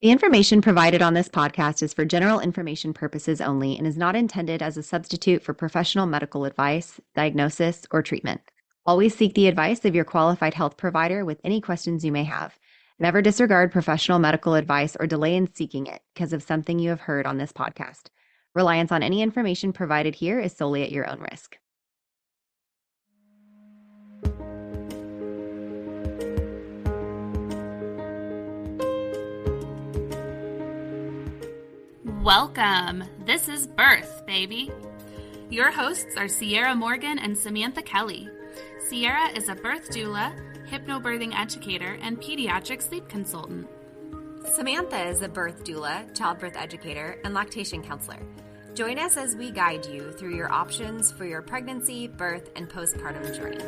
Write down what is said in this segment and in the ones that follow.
The information provided on this podcast is for general information purposes only and is not intended as a substitute for professional medical advice, diagnosis, or treatment. Always seek the advice of your qualified health provider with any questions you may have. Never disregard professional medical advice or delay in seeking it because of something you have heard on this podcast. Reliance on any information provided here is solely at your own risk. Welcome. This is Birth, baby. Your hosts are Ciarra Morgan and Samantha Kelly. Ciarra is a birth doula, hypnobirthing educator, and pediatric sleep consultant. Samantha is a birth doula, childbirth educator, and lactation counselor. Join us as we guide you through your options for your pregnancy, birth, and postpartum journey.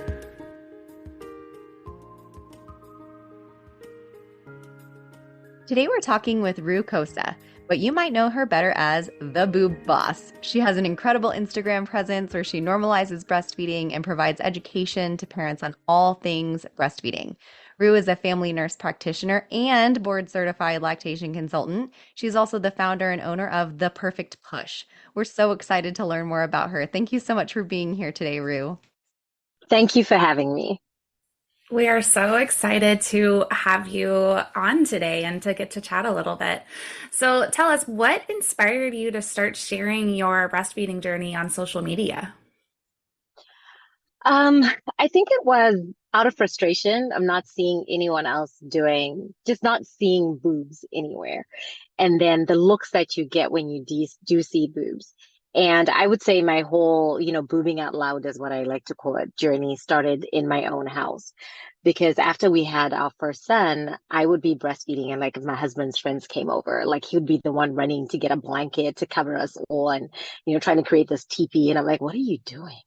Today we're talking with Rue Kosa, but you might know her better as the Boob Boss. She has an incredible Instagram presence where she normalizes breastfeeding and provides education to parents on all things breastfeeding. Rue is a family nurse practitioner and board-certified lactation consultant. She's also the founder and owner of The Perfect Push. We're so excited to learn more about her. Thank you so much for being here today, Rue. Thank you for having me. We are so excited to have you on today and to get to chat a little bit. So tell us, what inspired you to start sharing your breastfeeding journey on social media? I think it was out of frustration of not seeing anyone else just not seeing boobs anywhere. And then the looks that you get when you do see boobs. And I would say my whole, boobing out loud is what I like to call it, journey started in my own house. Because after we had our first son, I would be breastfeeding and like if my husband's friends came over, like he would be the one running to get a blanket to cover us all and, trying to create this teepee. And I'm like, what are you doing?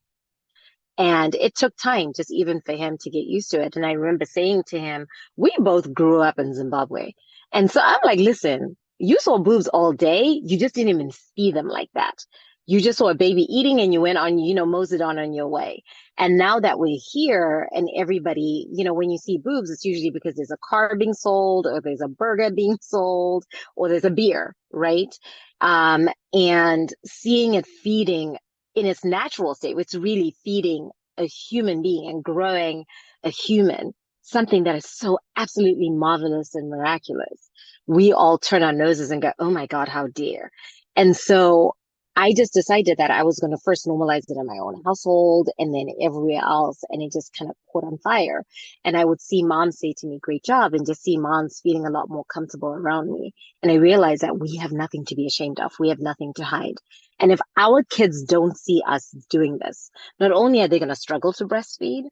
And it took time just even for him to get used to it. And I remember saying to him, we both grew up in Zimbabwe. And so I'm like, listen, you saw boobs all day. You just didn't even see them like that. You just saw a baby eating and you went on, moseyed on your way. And now that we're here and everybody, when you see boobs, it's usually because there's a car being sold or there's a burger being sold or there's a beer, right? And seeing it feeding in its natural state, it's really feeding a human being and growing a human, something that is so absolutely marvelous and miraculous. We all turn our noses and go, oh my God, how dare. And so I just decided that I was going to first normalize it in my own household and then everywhere else. And it just kind of caught on fire. And I would see moms say to me, great job, and just see moms feeling a lot more comfortable around me. And I realized that we have nothing to be ashamed of. We have nothing to hide. And if our kids don't see us doing this, not only are they going to struggle to breastfeed,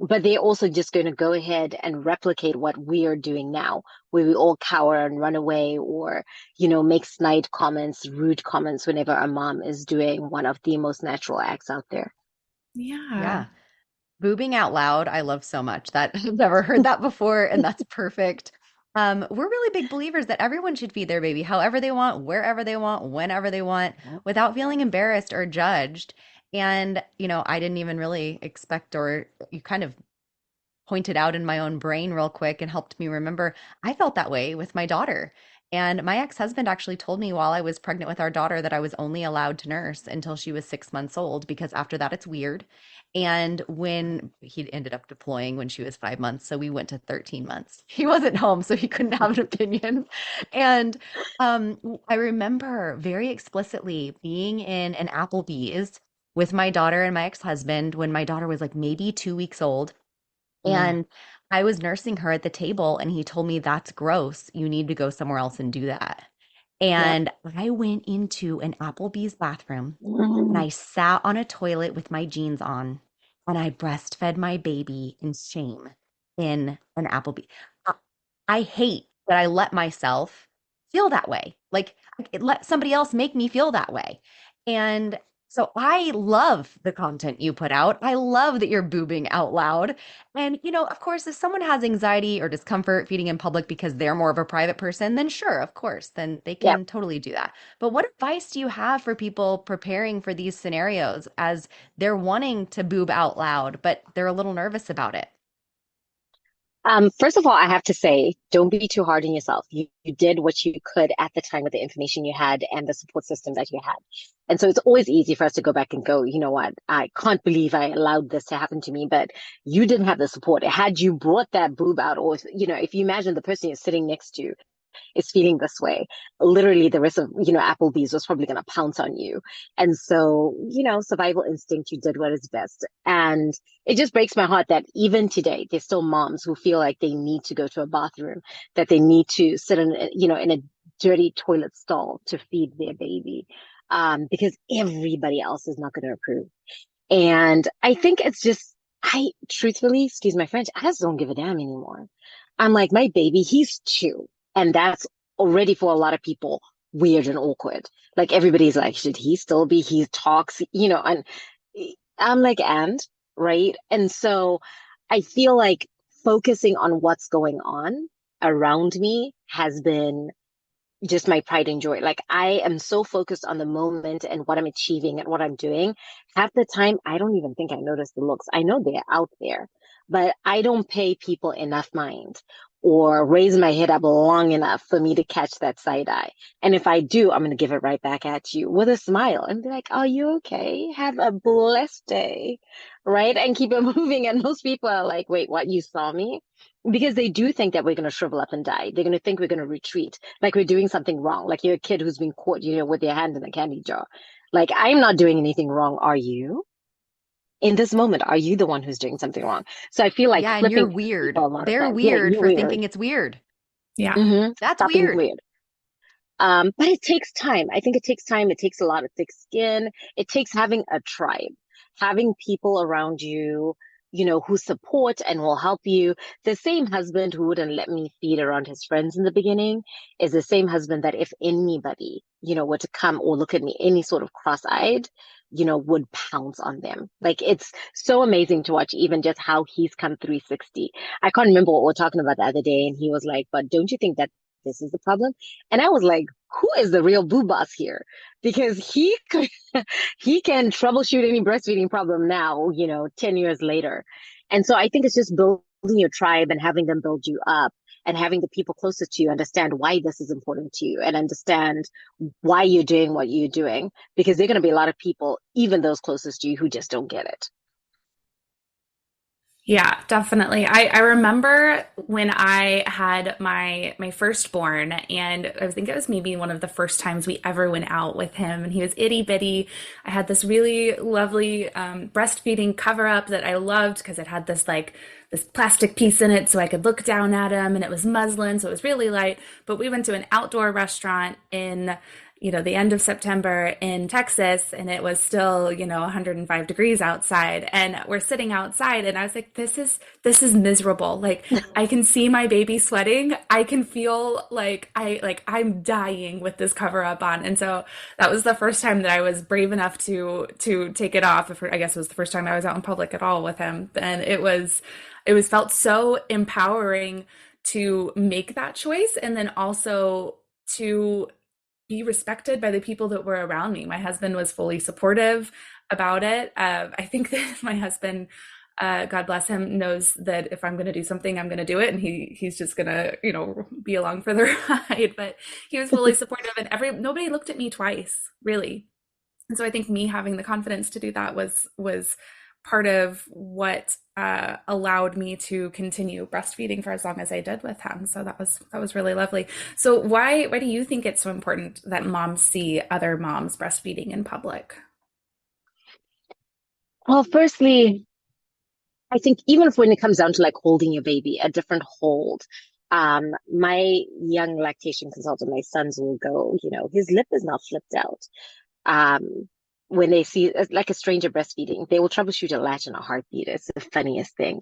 but they're also just going to go ahead and replicate what we are doing now, where we all cower and run away or, make snide comments, rude comments whenever our mom is doing one of the most natural acts out there. Yeah. Boobing out loud, I love so much. That I've never heard that before, and that's perfect. We're really big believers that everyone should feed their baby however they want, wherever they want, whenever they want, without feeling embarrassed or judged. And, I didn't even really expect, or you kind of pointed out in my own brain real quick and helped me remember I felt that way with my daughter. And my ex-husband actually told me while I was pregnant with our daughter that I was only allowed to nurse until she was 6 months old because after that it's weird. And when he ended up deploying when she was 5 months, so we went to 13 months. He wasn't home, so he couldn't have an opinion. And I remember very explicitly being in an Applebee's with my daughter and my ex-husband when my daughter was like maybe 2 weeks old. And I was nursing her at the table, and he told me, that's gross. You need to go somewhere else and do that. And I went into an Applebee's bathroom and I sat on a toilet with my jeans on and I breastfed my baby in shame in an Applebee. I, I hate that I let myself feel that way. Like let somebody else make me feel that way. And so I love the content you put out. I love that you're boobing out loud. And, of course, if someone has anxiety or discomfort feeding in public because they're more of a private person, then sure, of course, then they can totally do that. But what advice do you have for people preparing for these scenarios as they're wanting to boob out loud, but they're a little nervous about it? First of all, I have to say, don't be too hard on yourself. You did what you could at the time with the information you had and the support system that you had. And so it's always easy for us to go back and go, you know what? I can't believe I allowed this to happen to me, but you didn't have the support. Had you brought that boob out, or, if you imagine the person you're sitting next to is feeling this way, literally the rest of, Applebee's was probably going to pounce on you. And so, survival instinct, you did what is best. And it just breaks my heart that even today, there's still moms who feel like they need to go to a bathroom, that they need to sit in a dirty toilet stall to feed their baby, because everybody else is not going to approve. And I think it's just, I truthfully, excuse my French, I just don't give a damn anymore. I'm like, my baby, he's 2. And that's already for a lot of people weird and awkward. Like everybody's like, should he still be? He talks, and I'm like, right? And so I feel like focusing on what's going on around me has been just my pride and joy. Like I am so focused on the moment and what I'm achieving and what I'm doing. Half the time, I don't even think I notice the looks. I know they're out there, but I don't pay people enough mind or raise my head up long enough for me to catch that side eye. And if I do, I'm going to give it right back at you with a smile and be like, are you okay? Have a blessed day. Right. And keep it moving. And most people are like, wait, what? You saw me? Because they do think that we're going to shrivel up and die. They're going to think we're going to retreat, like we're doing something wrong, like you're a kid who's been caught, with your hand in a candy jar. Like, I'm not doing anything wrong. Are you? In this moment, are you the one who's doing something wrong? So I feel like Yeah, and flipping you're people weird. a lot of They're times. Yeah, weird you're for weird. thinking it's weird. Yeah. That's Stop being weird. weird. But it takes time. I think it takes time. It takes a lot of thick skin. It takes having a tribe, having people around you, who support and will help you. The same husband who wouldn't let me feed around his friends in the beginning is the same husband that if anybody, were to come or look at me any sort of cross-eyed, would pounce on them. Like it's so amazing to watch even just how he's come 360. I can't remember what we were talking about the other day, and he was like, but don't you think that this is the problem? And I was like, who is the real boo boss here? Because he can troubleshoot any breastfeeding problem now, 10 years later. And so I think it's just building your tribe and having them build you up and having the people closest to you understand why this is important to you and understand why you're doing what you're doing. Because there are going to be a lot of people, even those closest to you, who just don't get it. Yeah, definitely. I remember when I had my firstborn, and I think it was maybe one of the first times we ever went out with him, and he was itty bitty. I had this really lovely breastfeeding cover up that I loved because it had this plastic piece in it so I could look down at him, and it was muslin, so it was really light. But we went to an outdoor restaurant in the end of September in Texas, and it was still, 105 degrees outside, and we're sitting outside, and I was like, this is miserable. Like, I can see my baby sweating. I can feel like I'm dying with this cover up on. And so that was the first time that I was brave enough to take it off. I guess it was the first time I was out in public at all with him. And it was felt so empowering to make that choice, and then also to be respected by the people that were around me. My husband was fully supportive about it. I think that my husband, God bless him, knows that if I'm going to do something, I'm going to do it, and he's just going to, be along for the ride. But he was fully supportive, and nobody looked at me twice, really. And so I think me having the confidence to do that was part of what allowed me to continue breastfeeding for as long as I did with him. So that was really lovely. So why do you think it's so important that moms see other moms breastfeeding in public? Well, firstly, I think even if when it comes down to like holding your baby, a different hold. My young lactation consultant, my sons will go, his lip is not flipped out. Um, when they see like a stranger breastfeeding, they will troubleshoot a latch in a heartbeat. It's the funniest thing.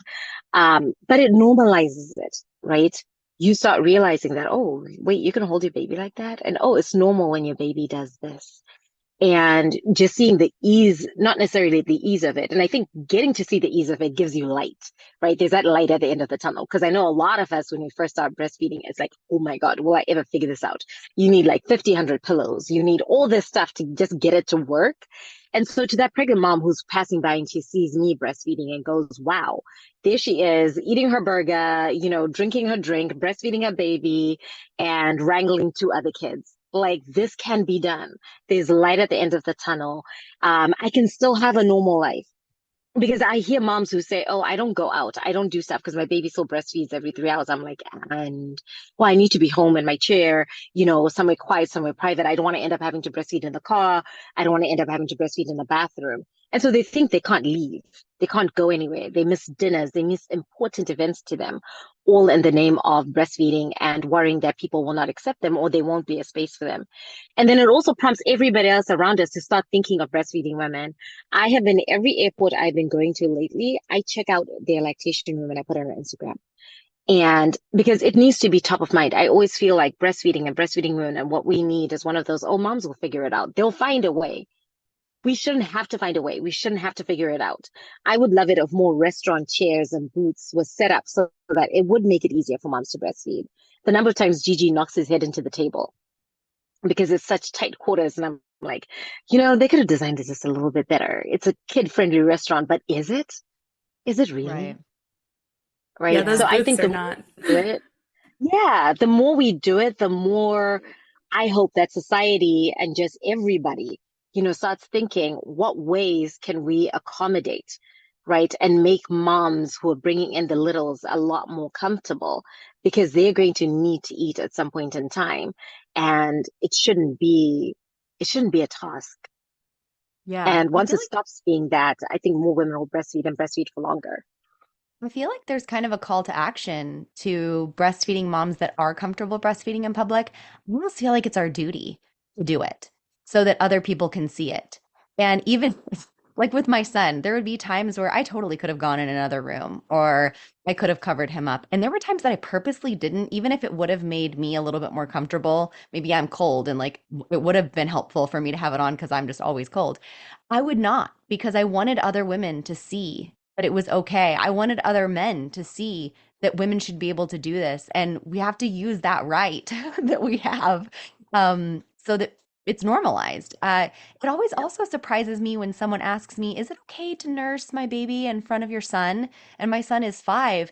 But it normalizes it, right? You start realizing that, oh, wait, you can hold your baby like that. And oh, it's normal when your baby does this. and just seeing the ease, not necessarily the ease of it. And I think getting to see the ease of it gives you light, right? There's that light at the end of the tunnel. Because I know a lot of us, when we first start breastfeeding, it's like, oh my God, will I ever figure this out? You need like 50, 100 pillows. You need all this stuff to just get it to work. And so to that pregnant mom who's passing by and she sees me breastfeeding and goes, wow, there she is eating her burger, drinking her drink, breastfeeding her baby, and wrangling two other kids. Like this can be done. There's light at the end of the tunnel. I can still have a normal life. Because I hear moms who say, "Oh, I don't go out. I don't do stuff because my baby still breastfeeds every 3 hours." I'm like, and well, I need to be home in my chair, somewhere quiet, somewhere private. I don't want to end up having to breastfeed in the car. I don't want to end up having to breastfeed in the bathroom. And so they think they can't leave. They can't go anywhere. They miss dinners. They miss important events to them, all in the name of breastfeeding and worrying that people will not accept them or they won't be a space for them. And then it also prompts everybody else around us to start thinking of breastfeeding women. I have been every airport I've been going to lately, I check out their lactation room and I put it on Instagram. And because it needs to be top of mind, I always feel like breastfeeding and breastfeeding women and what we need is one of those, oh, moms will figure it out. They'll find a way. We shouldn't have to find a way. We shouldn't have to figure it out. I would love it if more restaurant chairs and booths was set up so that it would make it easier for moms to breastfeed. The number of times Gigi knocks his head into the table because it's such tight quarters. And I'm like, they could have designed it just a little bit better. It's a kid-friendly restaurant, but is it? Is it really? Right. Yeah, Right. those So I booths think are the more not. we do it, yeah, the more we do it, the more I hope that society and just everybody, starts thinking, what ways can we accommodate, right? And make moms who are bringing in the littles a lot more comfortable because they're going to need to eat at some point in time. And it shouldn't be a task. Yeah. And once it stops being that, I think more women will breastfeed and breastfeed for longer. I feel like there's kind of a call to action to breastfeeding moms that are comfortable breastfeeding in public. I almost feel like it's our duty to do it so that other people can see it. And even like with my son, there would be times where I totally could have gone in another room or I could have covered him up. And there were times that I purposely didn't, even if it would have made me a little bit more comfortable. Maybe I'm cold and like it would have been helpful for me to have it on because I'm just always cold. I would not because I wanted other women to see that it was okay. I wanted other men to see that women should be able to do this. And we have to use that right that we have so that it's normalized. It always also surprises me when someone asks me, is it okay to nurse my baby in front of your son? And my son is 5.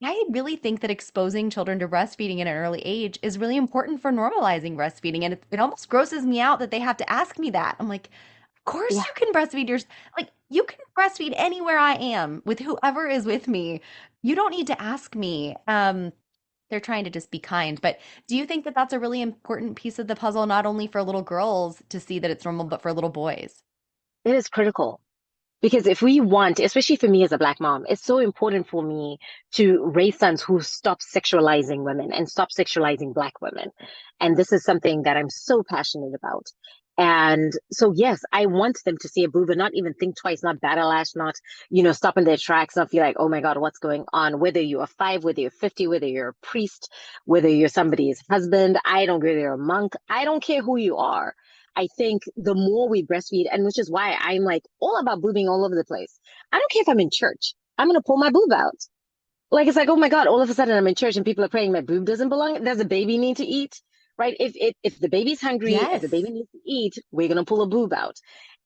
I really think that exposing children to breastfeeding at an early age is really important for normalizing breastfeeding. And it almost grosses me out that they have to ask me that. I'm like, of course Yeah. you can breastfeed your like you can breastfeed anywhere I am with whoever is with me. You don't need to ask me. They're trying to just be kind. But do you think that that's a really important piece of the puzzle, not only for little girls to see that it's normal, but for little boys? It is critical. Because if we want, especially for me as a Black mom, it's so important for me to raise sons who stop sexualizing women and stop sexualizing Black women. And this is something that I'm so passionate about. And so, yes, I want them to see a boob and not even think twice, not battle ash, not, stop in their tracks, not feel like, oh my God, what's going on? Whether you're 5, whether you're 50, whether you're a priest, whether you're somebody's husband, I don't care, you're a monk, I don't care who you are. I think the more we breastfeed, and which is why I'm like all about boobing all over the place. I don't care if I'm in church. I'm gonna pull my boob out. Like it's like, oh my God, all of a sudden I'm in church and people are praying my boob doesn't belong. Does the baby need to eat? Right? If the baby's hungry, if the Yes. baby needs to eat, we're gonna pull a boob out.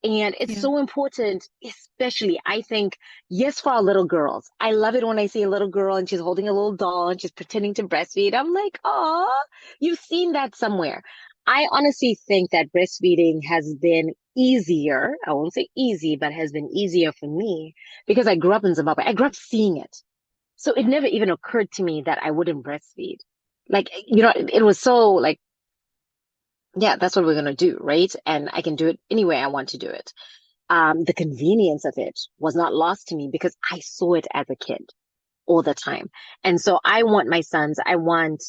And it's Yeah. so important, especially I think, yes, for our little girls. I love it when I see a little girl and she's holding a little doll and she's pretending to breastfeed. I'm like, oh, you've seen that somewhere. I honestly think that breastfeeding has been easier. I won't say easy, but has been easier for me because I grew up in Zimbabwe. I grew up seeing it. So it never even occurred to me that I wouldn't breastfeed. Like, it was so like, yeah, that's what we're gonna do, right? And I can do it any way I want to do it. The convenience of it was not lost to me because I saw it as a kid all the time. And so I want my sons, I want,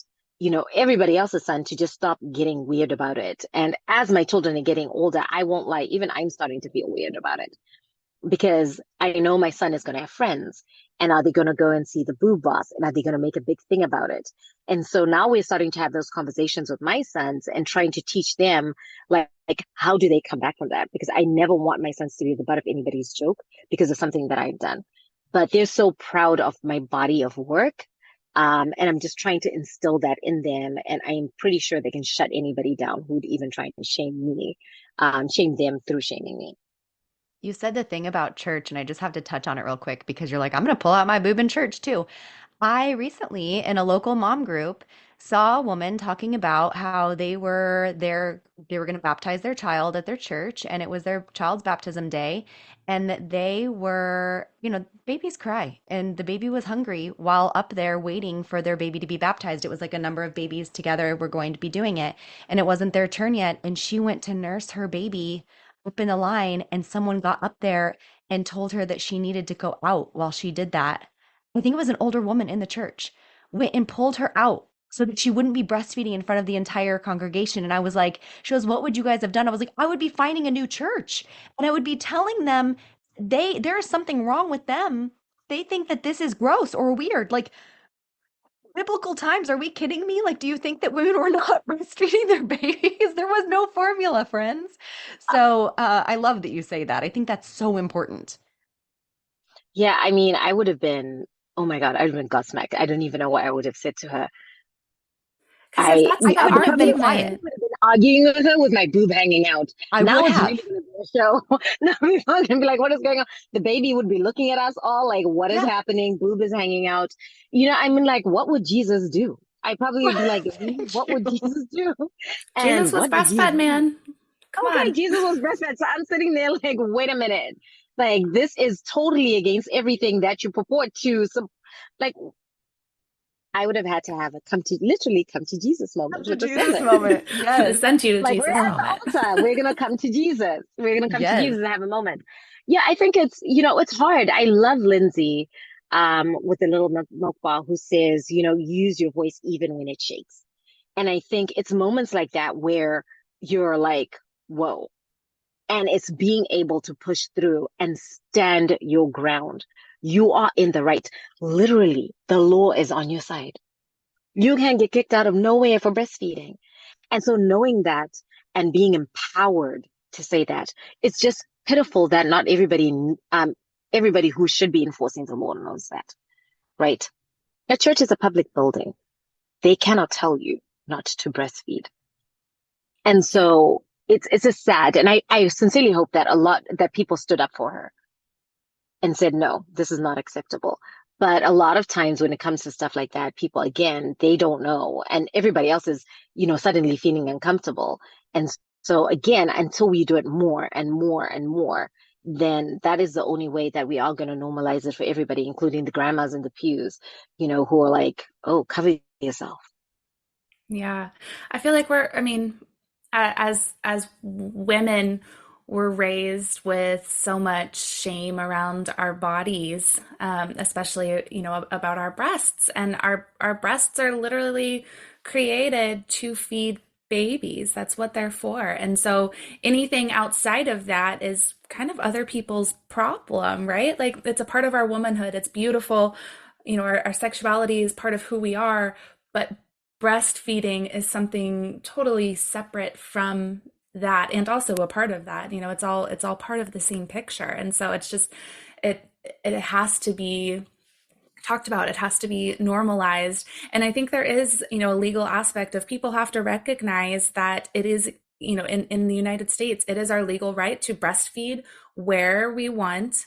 everybody else's son to just stop getting weird about it. And as my children are getting older, I won't lie, even I'm starting to feel weird about it. because I know my son is going to have friends. And are they going to go and see the boob boss? And are they going to make a big thing about it? And so now we're starting to have those conversations with my sons and trying to teach them, like how do they come back from that? Because I never want my sons to be the butt of anybody's joke because of something that I've done. But they're so proud of my body of work. And I'm just trying to instill that in them. And I'm pretty sure they can shut anybody down who'd even try to shame me, shame them through shaming me. You said the thing about church, and I just have to touch on it real quick because you're like, I'm going to pull out my boob in church too. I recently, in a local mom group, saw a woman talking about how they were going to baptize their child at their church, and it was their child's baptism day, and that they were, babies cry, and the baby was hungry while up there waiting for their baby to be baptized. It was like a number of babies together were going to be doing it, and it wasn't their turn yet, and she went to nurse her baby up in the line, and someone got up there and told her that she needed to go out while she did that. I think it was an older woman in the church, went and pulled her out so that she wouldn't be breastfeeding in front of the entire congregation. And I was like, she goes, what would you guys have done? I was like, I would be finding a new church and I would be telling them there is something wrong with them. They think that this is gross or weird. Like biblical times, are we kidding me? Like, do you think that women were not breastfeeding their babies? There was no formula, friends. So I love that you say that. I think that's so important. Yeah, I mean, I would have been, oh my God, I would have been gobsmacked. I don't even know what I would have said to her. Because if that's I the couldn't have been quiet. argument, Would have been arguing with her with my boob hanging out. I Now would it's really have. going to be a show. Now we're going to be like, what is going on? The baby would be looking at us all like, what is Yeah. happening? Boob is hanging out. I mean, like, what would Jesus do? I probably would be like, what would True. Jesus do? Jesus And was what did he breastfed, do? man. Come Okay, on. Jesus was breastfed. So I'm sitting there like, wait a minute. Like, this is totally against everything that you purport to. So, like, I would have had to have a literally come to Jesus moment The with the Jesus sermon. moment. Yes. Sent you to Like, we're Jesus at moment. the altar. We're going to come to Jesus. We're going to come to Yes. Jesus and have a moment. Yeah, I think it's hard. I love Lindsay, with the little milk bar who says, use your voice even when it shakes. And I think it's moments like that where you're like, whoa. And it's being able to push through and stand your ground. You are in the right. Literally, the law is on your side. You can get kicked out of nowhere for breastfeeding. And so knowing that and being empowered to say that, it's just pitiful that not everybody who should be enforcing the law knows that, right? A church is a public building. They cannot tell you not to breastfeed. And Yeah. so it's a sad, and I sincerely hope that that people stood up for her and said, no, this is not acceptable. But a lot of times when it comes to stuff like that, people, again, they don't know. And everybody else is, suddenly feeling uncomfortable. And so again, until we do it more and more and more, then that is the only way that we are going to normalize it for everybody, including the grandmas in the pews, who are like, oh, cover yourself. Yeah. I feel like I mean, as women, we're raised with so much shame around our bodies, especially, about our breasts. And our breasts are literally created to feed babies. That's what they're for. And so anything outside of that is kind of other people's problem, right? Like it's a part of our womanhood. It's beautiful. Our sexuality is part of who we are, but breastfeeding is something totally separate from that and also a part of that. It's all part of the same picture. And so it's just it has to be talked about. It has to be normalized. And I think there is, a legal aspect of people have to recognize that it is, in the United States, it is our legal right to breastfeed where we want,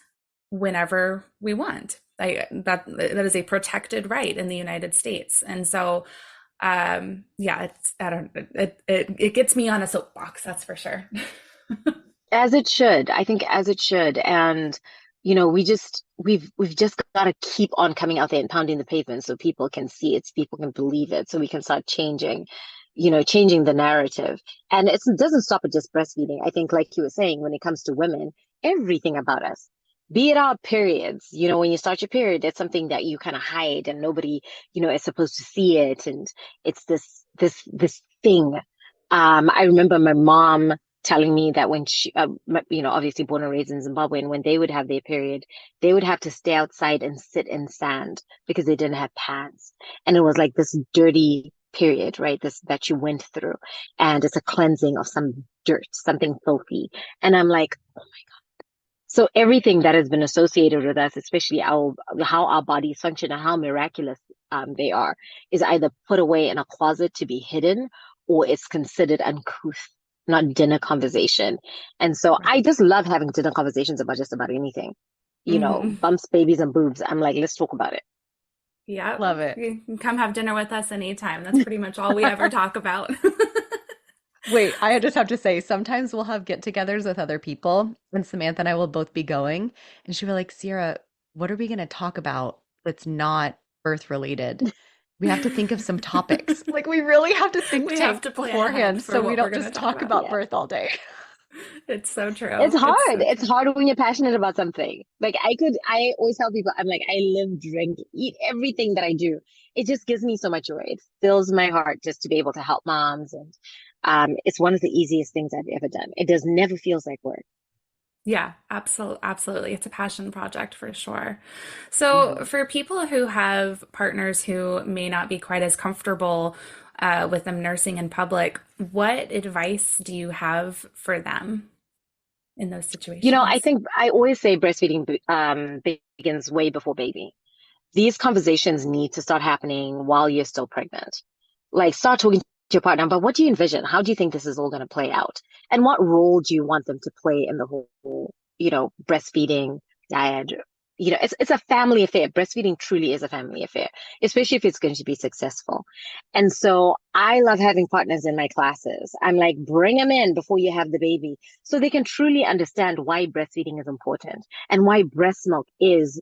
whenever we want. That is a protected right in the United States. And so, yeah, it gets me on a soapbox, that's for sure. As it should. I think as it should. And, we've just got to keep on coming out there and pounding the pavement so people can see it, so people can believe it, so we can start changing the narrative. And it doesn't stop at just breastfeeding. I think, like you were saying, when it comes to women, everything about us, be it our periods, when you start your period, it's something that you kind of hide and nobody, is supposed to see it. And it's this thing. I remember my mom telling me that when she, obviously born and raised in Zimbabwe, and when they would have their period, they would have to stay outside and sit in sand because they didn't have pads. And it was like this dirty period, right? This that you went through. And it's a cleansing of some dirt, something filthy. And I'm like, so everything that has been associated with us, especially how our bodies function and how miraculous they are, is either put away in a closet to be hidden or it's considered uncouth, not dinner conversation. And so Right. I just love having dinner conversations about just about anything. Hmm. Bumps, babies, and boobs. I'm like, let's talk about it. Yep. Love it. You can come have dinner with us anytime. That's pretty much all we ever talk about. Wait, I just have to say, sometimes we'll have get-togethers with other people, and Samantha and I will both be going, and she'll be like, Sierra, what are we going to talk about that's not birth related? We have to think of some topics. Like, we really have to think We have tank to plan ahead beforehand for so we what we're don't going to just talk talk about. about Yeah. birth all day. It's so It's true. It's hard. so It's true. hard when you're passionate about something. Like I always tell people, I'm like, I live, drink, eat everything that I do. It just gives me so much joy. It fills my heart just to be able to help moms. And it's one of the easiest things I've ever done. It does never feels like work. Yeah, absolutely, absolutely. It's a passion project for sure. So, Hmm. for people who have partners who may not be quite as comfortable with them nursing in public, what advice do you have for them in those I situations? think I always say breastfeeding begins way before baby. These conversations need to start happening while you're still pregnant. Like start talking to your partner, but what do you envision? How do you think this is all going to play out? And what role do you want them to play in the whole, breastfeeding diet? It's a family affair. Breastfeeding truly is a family affair, especially if it's going to be successful. And so I love having partners in my classes. I'm like, bring them in before you have the baby so they can truly understand why breastfeeding is important and why breast milk is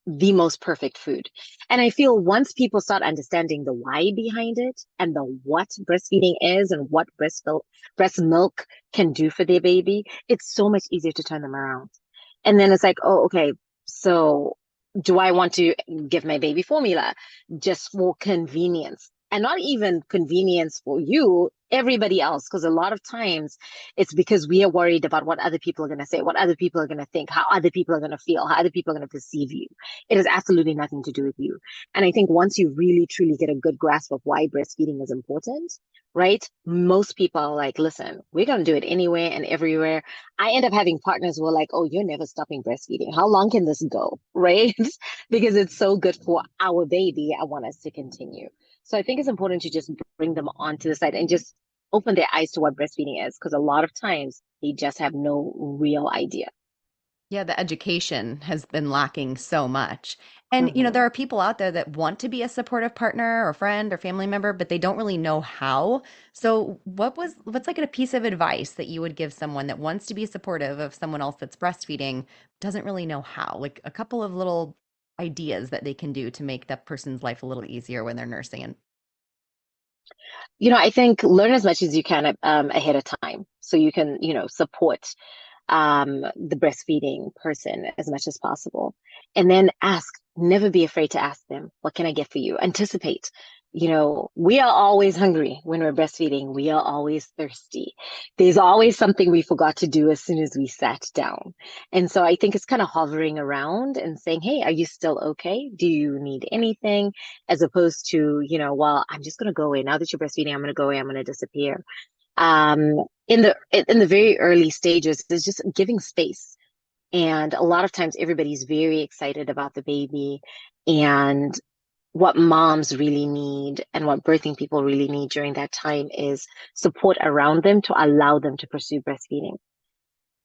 the most perfect food. And I feel once people start understanding the why behind it and the what breastfeeding is and what breast milk can do for their baby, it's so much easier to turn them around. And then it's like, oh, okay, so do I want to give my baby formula just for convenience? And not even convenience for you, everybody else. Because a lot of times it's because we are worried about what other people are going to say, what other people are going to think, how other people are going to feel, how other people are going to perceive you. It has absolutely nothing to do with you. And I think once you really truly get a good grasp of why breastfeeding is important, right? Most people are like, listen, we're going to do it anywhere and everywhere. I end up having partners who are like, oh, you're never stopping breastfeeding. How long can this go? Right? Because it's so good for our baby. I want us to continue. So I think it's important to just bring them onto the side and just open their eyes to what breastfeeding is, because a lot of times they just have no real idea. Yeah, the education has been lacking so much. And, Hmm. there are people out there that want to be a supportive partner or friend or family member, but they don't really know how. So, what's like a piece of advice that you would give someone that wants to be supportive of someone else that's breastfeeding, doesn't really know how? Like a couple of little ideas that they can do to make that person's life a little easier when they're nursing. And I think learn as much as you can ahead of time so you can, support the breastfeeding person as much as possible. And then ask, never be afraid to ask them, what can I get for you? Anticipate. We are always hungry when we're breastfeeding. We are always thirsty. There's always something we forgot to do as soon as we sat down. And so I think it's kind of hovering around and saying, hey, are you still okay? Do you need anything? As opposed to, well, I'm just going to go away. Now that you're breastfeeding, I'm going to go away. I'm going to disappear. In the very early stages, there's just giving space. And a lot of times everybody's very excited about the baby and what moms really need and what birthing people really need during that time is support around them to allow them to pursue breastfeeding.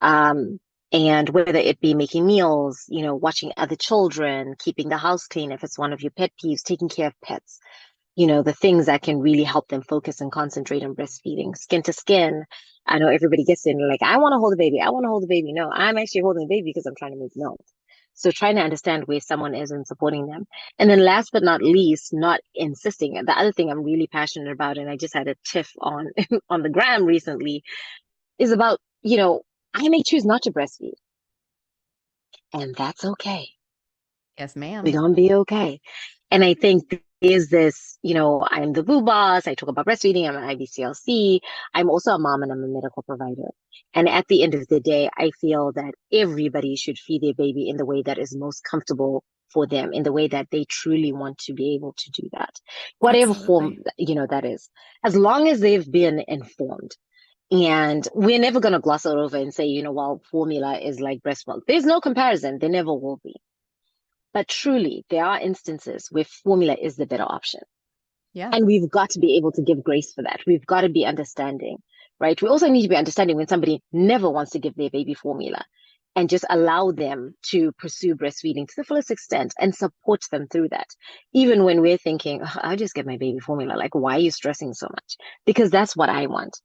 Um, and whether it be making meals, watching other children, keeping the house clean, if it's one of your pet peeves, taking care of pets, the things that can really help them focus and concentrate on breastfeeding, skin to skin. I know everybody gets in like, I want to hold the baby. I want to hold the baby. No, I'm actually holding the baby because I'm trying to make milk. So trying to understand where someone is and supporting them. And then last but not least, not insisting. The other thing I'm really passionate about, and I just had a tiff on on the gram recently, is about, I may choose not to breastfeed. And that's okay. yes, We're ma'am. gonna be okay. And I think is this, I'm the boo boss. I talk about breastfeeding. I'm an IBCLC. I'm also a mom and I'm a medical provider. And at the end of the day, I feel that everybody should feed their baby in the way that is most comfortable for them, in the way that they truly want to be able to do that, whatever form, Absolutely. that is, as long as they've been informed. And we're never going to gloss it over and say, well, formula is like breast milk. There's no comparison. There never will be. But truly, there are instances where formula is the better option. Yeah. And we've got to be able to give grace for that. We've got to be understanding, right? We also need to be understanding when somebody never wants to give their baby formula and just allow them to pursue breastfeeding to the fullest extent and support them through that. Even when we're thinking, "Oh, I'll just give my baby formula. Like, why are you stressing so much?" Because that's what I want.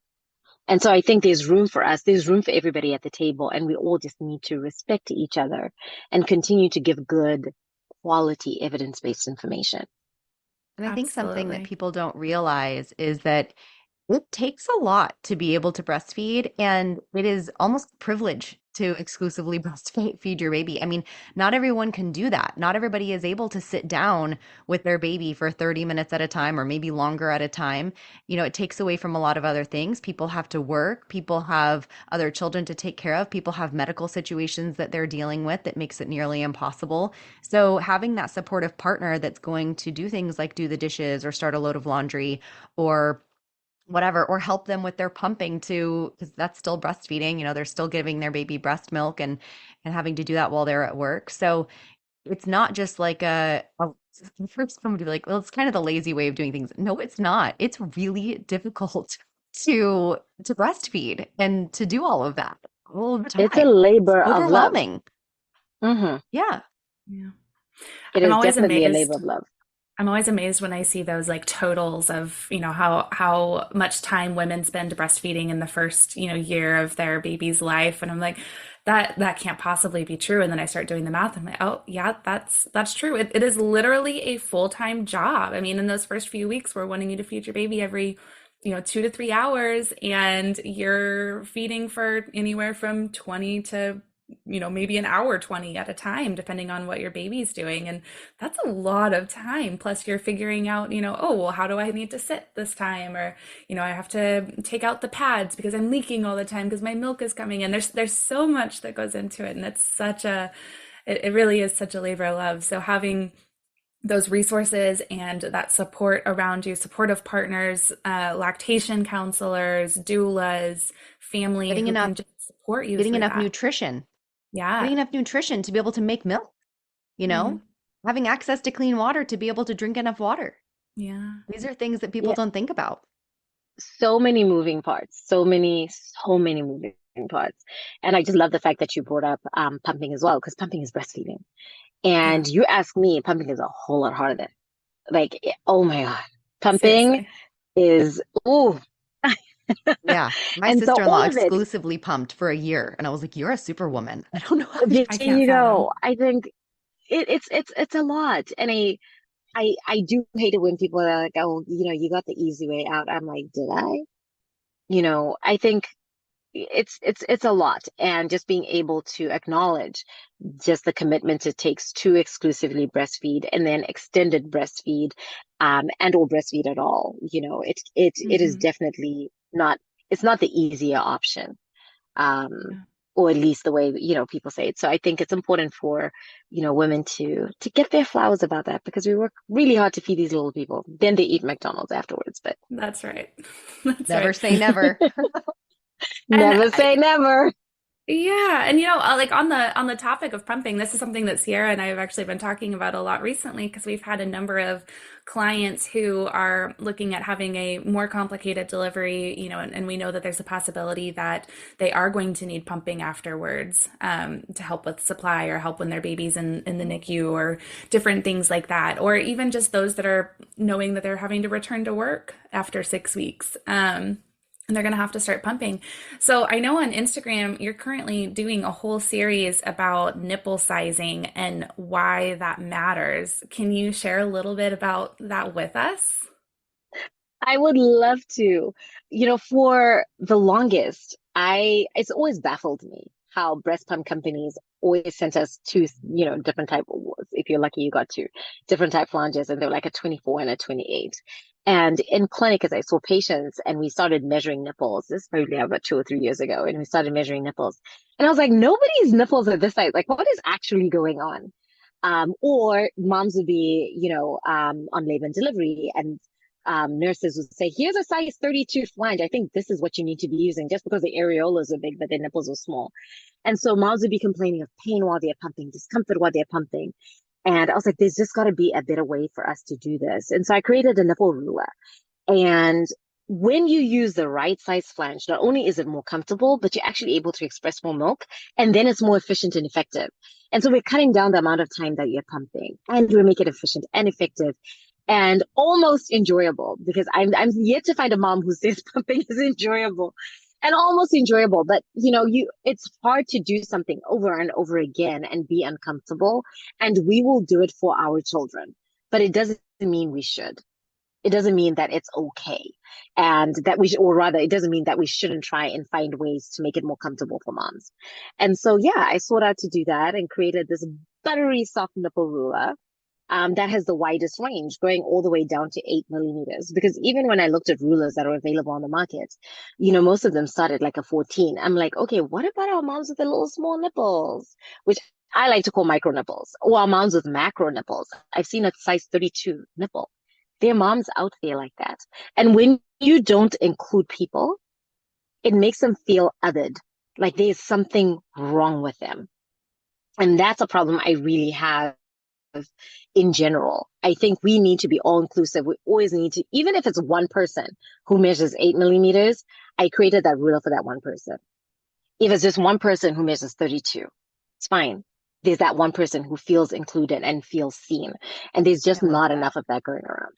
And so I think there's room for us, there's room for everybody at the table, and we all just need to respect each other and continue to give good quality evidence-based information. And I think something that Absolutely. people don't realize is that it takes a lot to be able to breastfeed, and it is almost a privilege to exclusively breastfeed your baby. I mean, not everyone can do that. Not everybody is able to sit down with their baby for 30 minutes at a time or maybe longer at a time. It takes away from a lot of other things. People have to work, people have other children to take care of, people have medical situations that they're dealing with that makes it nearly impossible. So, having that supportive partner that's going to do things like do the dishes or start a load of laundry or whatever, or help them with their pumping too, because that's still breastfeeding. They're still giving their baby breast milk and having to do that while they're at work. So it's not just like for someone to be like, well, it's kind of the lazy way of doing things. No, it's not. It's really difficult to breastfeed and to do all of that all the It's a time. It's labor of love. overwhelming. Hmm. Yeah. Yeah. It I'm is always definitely a labor amazed. of love. I'm always amazed when I see those like totals of, how much time women spend breastfeeding in the first, year of their baby's life. And I'm like, that can't possibly be true. And then I start doing the math. I'm like, oh yeah, that's true. It is literally a full-time job. I mean, in those first few weeks, we're wanting you to feed your baby every, 2 to 3 hours, and you're feeding for anywhere from 20 to maybe an hour 20 at a time, depending on what your baby's doing. And that's a lot of time. Plus, you're figuring out, oh, well, how do I need to sit this time? Or, I have to take out the pads because I'm leaking all the time because my milk is coming in. There's so much that goes into it. And it really is such a labor of love. So having those resources and that support around you, supportive partners, lactation counselors, doulas, family Getting who enough, can just support you getting through enough that. nutrition, Yeah. getting enough nutrition to be able to make milk, you Hmm. know, having access to clean water to be able to drink enough water. Yeah. These are things that people Yeah. don't think about. So many moving parts, so many moving parts. And I just love the fact that you brought up pumping as well, because pumping is breastfeeding. Yeah. And you ask me, pumping is a whole lot harder. Like, oh my God, pumping Seriously. is, ooh. Yeah. My And so sister-in-law all of it, exclusively pumped for a year, and I was like, "You're a superwoman." I don't know how you there I do can't you that. fathom. go. I think it's a lot. And I do hate it when people are like, oh, you got the easy way out. I'm like, did I? I think it's a lot. And just being able to acknowledge just the commitment it takes to exclusively breastfeed and then extended breastfeed, and or breastfeed at all. It is Hmm. definitely not, it's not the easier option. Um, Yeah. or at least the way, people say it. So I think it's important for, women to get their flowers about that, because we work really hard to feed these little people. Then they eat McDonald's afterwards, but That's right. That's Never right. say never. And never say never. yeah, and like on the topic of pumping, this is something that Sierra and I have actually been talking about a lot recently because we've had a number of clients who are looking at having a more complicated delivery, and we know that there's a possibility that they are going to need pumping afterwards, to help with supply or help when their baby's in the NICU or different things like that, or even just those that are knowing that they're having to return to work after 6 weeks. And they're going to have to start pumping. So I know on Instagram, you're currently doing a whole series about nipple sizing and why that matters. Can you share a little bit about that with us? I would love to. For the longest, it's always baffled me. how breast pump companies always sent us two, different type of awards. If you're lucky, you got two different type flanges, and they were like a 24 and a 28. And in clinic, as I saw patients and we started measuring nipples, this is probably about 2 or 3 years ago, and we started measuring nipples. And I was like, nobody's nipples are this size. Like, what is actually going on? Or moms would be, on labor and delivery, and nurses would say, here's a size 32 flange. I think this is what you need to be using, just because the areolas are big, but their nipples are small. And so moms would be complaining of pain while they're pumping, discomfort while they're pumping. And I was like, there's just got to be a better way for us to do this. And so I created a nipple ruler. And when you use the right size flange, not only is it more comfortable, but you're actually able to express more milk, and then it's more efficient and effective. And so we're cutting down the amount of time that you're pumping, and we make it efficient and effective and almost enjoyable, because I'm yet to find a mom who says pumping is enjoyable and almost enjoyable. But it's hard to do something over and over again and be uncomfortable. And we will do it for our children, but it doesn't mean we should. It doesn't mean that it's okay, and that we should, or rather, it doesn't mean that we shouldn't try and find ways to make it more comfortable for moms. And so, yeah, I sought out to do that and created this buttery soft nipple ruler that has the widest range, going all the way down to 8 millimeters. Because even when I looked at rulers that are available on the market, most of them started like a 14. I'm like, okay, what about our moms with the little small nipples, which I like to call micro nipples, or our moms with macro nipples? I've seen a size 32 nipple. There are moms out there like that. And when you don't include people, it makes them feel othered, like there's something wrong with them. And that's a problem I really have in general. I think we need to be all inclusive. We always need to, even if it's one person who measures 8 millimeters, I created that ruler for that one person. If it's just one person who measures 32, it's fine. There's that one person who feels included and feels seen. And there's just not enough of that going around.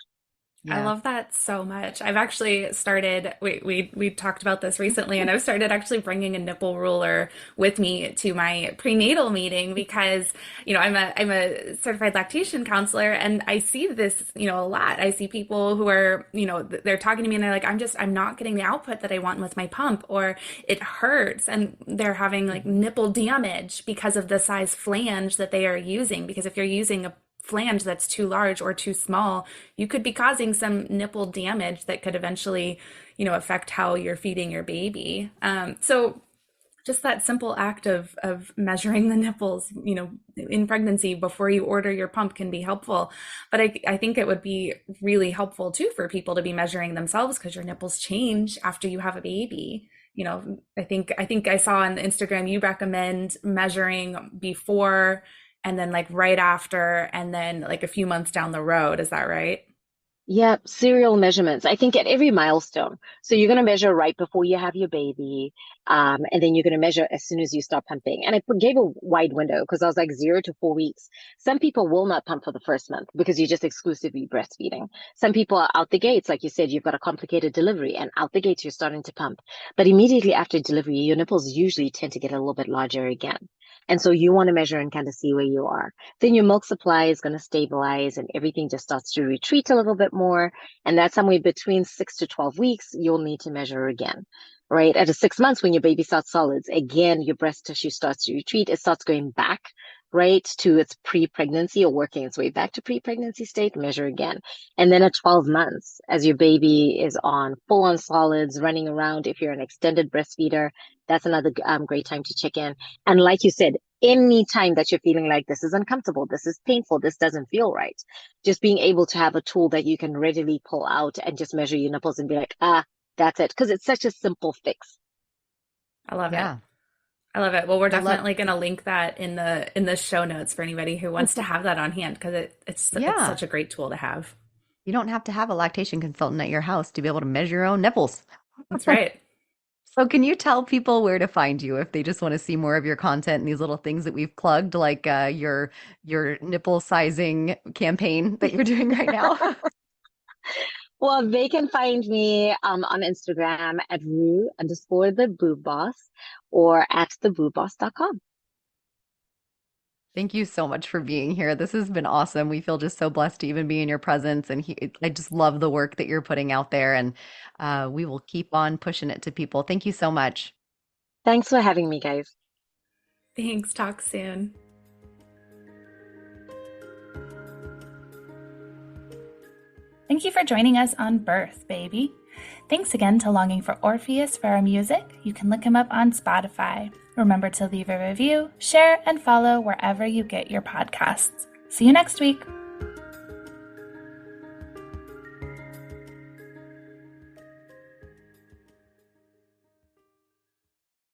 I love that so much. I've actually started, we talked about this recently, and I've started actually bringing a nipple ruler with me to my prenatal meeting because, I'm a certified lactation counselor, and I see this, a lot. I see people who are, they're talking to me and they're like, I'm not getting the output that I want with my pump, or it hurts, and they're having like nipple damage because of the size flange that they are using. Because if you're using a flange that's too large or too small, you could be causing some nipple damage that could eventually, affect how you're feeding your baby. So just that simple act of measuring the nipples, in pregnancy before you order your pump can be helpful. But I think it would be really helpful too for people to be measuring themselves, because your nipples change after you have a baby. I think I saw on Instagram you recommend measuring before and then like right after, and then like a few months down the road. Is that right? Yeah, serial measurements. I think at every milestone. So you're going to measure right before you have your baby, and then you're going to measure as soon as you start pumping. And I gave a wide window because I was like 0 to 4 weeks. Some people will not pump for the first month because you're just exclusively breastfeeding. Some people are out the gates, like you said, you've got a complicated delivery, and out the gates you're starting to pump. But immediately after delivery, your nipples usually tend to get a little bit larger again. And so you want to measure and kind of see where you are. Then your milk supply is going to stabilize and everything just starts to retreat a little bit more. And that's somewhere between 6 to 12 weeks, you'll need to measure again, right? At 6 months, when your baby starts solids, again, your breast tissue starts to retreat. It starts going back, right, to its pre-pregnancy, or working its way back to pre-pregnancy state, measure again. And then at 12 months, as your baby is on full-on solids, running around, if you're an extended breastfeeder, that's another great time to check in. And like you said, any time that you're feeling like this is uncomfortable, this is painful, this doesn't feel right, just being able to have a tool that you can readily pull out and just measure your nipples and be like, that's it. Because it's such a simple fix. I love it. Yeah. I love it. Well, we're I love, definitely going to link that in the show notes for anybody who wants to have that on hand, because it's yeah. such a great tool to have. You don't have to have a lactation consultant at your house to be able to measure your own nipples. That's right. So can you tell people where to find you if they just want to see more of your content and these little things that we've plugged, like your nipple sizing campaign that you're doing right now? Well, they can find me on Instagram at Rue_the Boob Boss, or at theboobboss.com. Thank you so much for being here. This has been awesome. We feel just so blessed to even be in your presence. And I just love the work that you're putting out there. And we will keep on pushing it to people. Thank you so much. Thanks for having me, guys. Thanks. Talk soon. Thank you for joining us on Birth, Baby. Thanks again to Longing for Orpheus for our music. You can look him up on Spotify. Remember to leave a review, share, and follow wherever you get your podcasts. See you next week.